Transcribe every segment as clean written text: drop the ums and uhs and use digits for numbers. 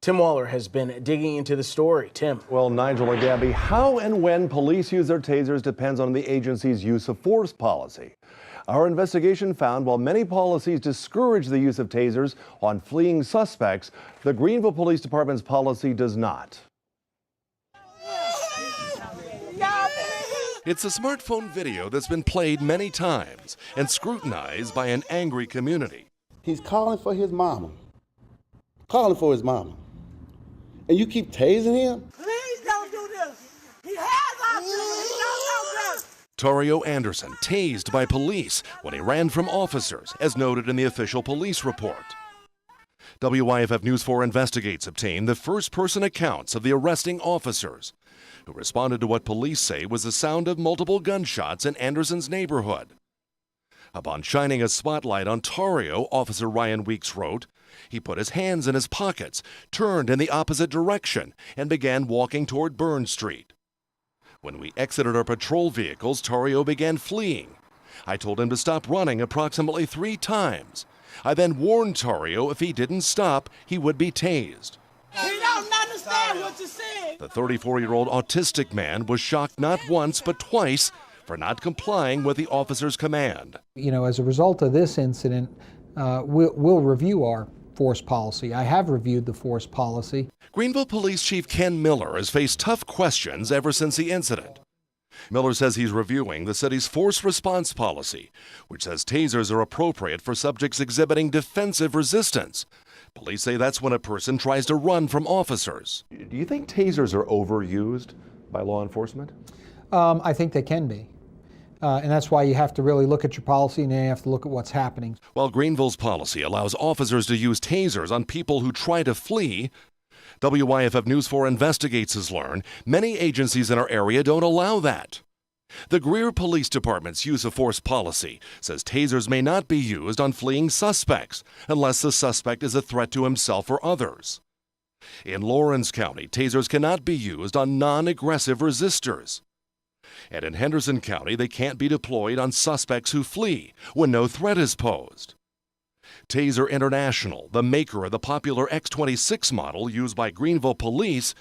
Tim Waller has been digging into the story. Tim. Well, Nigel and Gabby, how and when police use their tasers depends on the agency's use of force policy. Our investigation found while many policies discourage the use of tasers on fleeing suspects, the Greenville Police Department's policy does not. It's a smartphone video that's been played many times and scrutinized by an angry community. He's calling for his mama. Calling for his mama. And you keep tasing him? Please don't do this. He has our children. Tario Anderson tased by police when he ran from officers, as noted in the official police report. WYFF News 4 Investigates obtained the first-person accounts of the arresting officers, who responded to what police say was the sound of multiple gunshots in Anderson's neighborhood. Upon shining a spotlight on Tario, Officer Ryan Weeks wrote, he put his hands in his pockets, turned in the opposite direction, and began walking toward Burn Street. When we exited our patrol vehicles, Tario began fleeing. I told him to stop running approximately 3 times. I then warned Tario if he didn't stop, he would be tased. He don't understand what you're saying. The 34-year-old autistic man was shocked not once but twice for not complying with the officer's command. You know, as a result of this incident, we'll review our force policy. I have reviewed the force policy. Greenville Police Chief Ken Miller has faced tough questions ever since the incident. Miller says he's reviewing the city's force response policy, which says tasers are appropriate for subjects exhibiting defensive resistance. Police say that's when a person tries to run from officers. Do you think tasers are overused by law enforcement? I think they can be. And that's why you have to really look at your policy and then you have to look at what's happening. While Greenville's policy allows officers to use tasers on people who try to flee, WYFF News 4 Investigates has learned many agencies in our area don't allow that. The Greer Police Department's use of force policy says tasers may not be used on fleeing suspects unless the suspect is a threat to himself or others. In Lawrence County, tasers cannot be used on non-aggressive resistors. And in Henderson County, they can't be deployed on suspects who flee when no threat is posed. Taser International, the maker of the popular X26 model used by Greenville Police,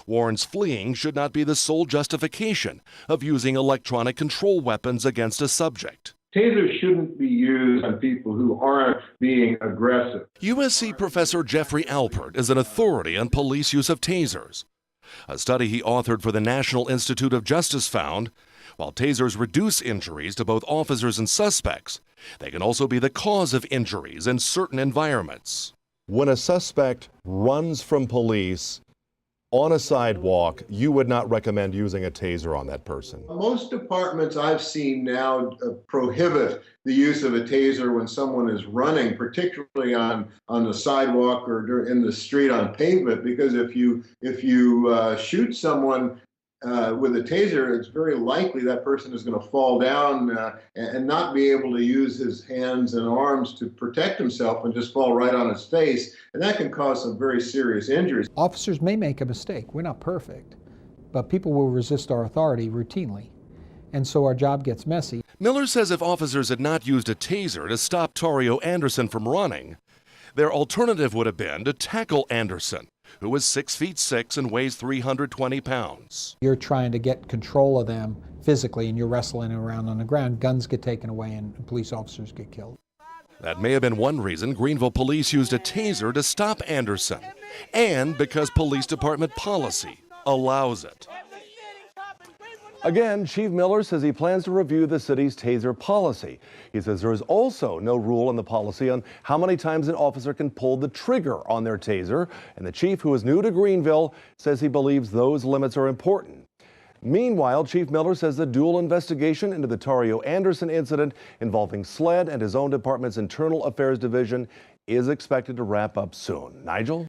warns fleeing should not be the sole justification of using electronic control weapons against a subject. Tasers shouldn't be used on people who aren't being aggressive. USC professor Jeffrey Alpert is an authority on police use of tasers. A study he authored for the National Institute of Justice found, while tasers reduce injuries to both officers and suspects, they can also be the cause of injuries in certain environments. When a suspect runs from police on a sidewalk, you would not recommend using a taser on that person? Most departments I've seen now prohibit the use of a taser when someone is running, particularly on the sidewalk or in the street on pavement, because if you shoot someone with a taser, it's very likely that person is going to fall down and not be able to use his hands and arms to protect himself and just fall right on his face. And that can cause some very serious injuries. Officers may make a mistake. We're not perfect, but people will resist our authority routinely. And so our job gets messy. Miller says if officers had not used a taser to stop Tario Anderson from running, their alternative would have been to tackle Anderson, who is 6'6" and weighs 320 pounds. You're trying to get control of them physically and you're wrestling around on the ground. Guns get taken away and police officers get killed. That may have been one reason Greenville police used a taser to stop Anderson, and because police department policy allows it. Again, Chief Miller says he plans to review the city's taser policy. He says there is also no rule in the policy on how many times an officer can pull the trigger on their taser, and the chief, who is new to Greenville, says he believes those limits are important. Meanwhile, Chief Miller says the dual investigation into the Tario Anderson incident involving SLED and his own department's Internal Affairs Division is expected to wrap up soon. Nigel?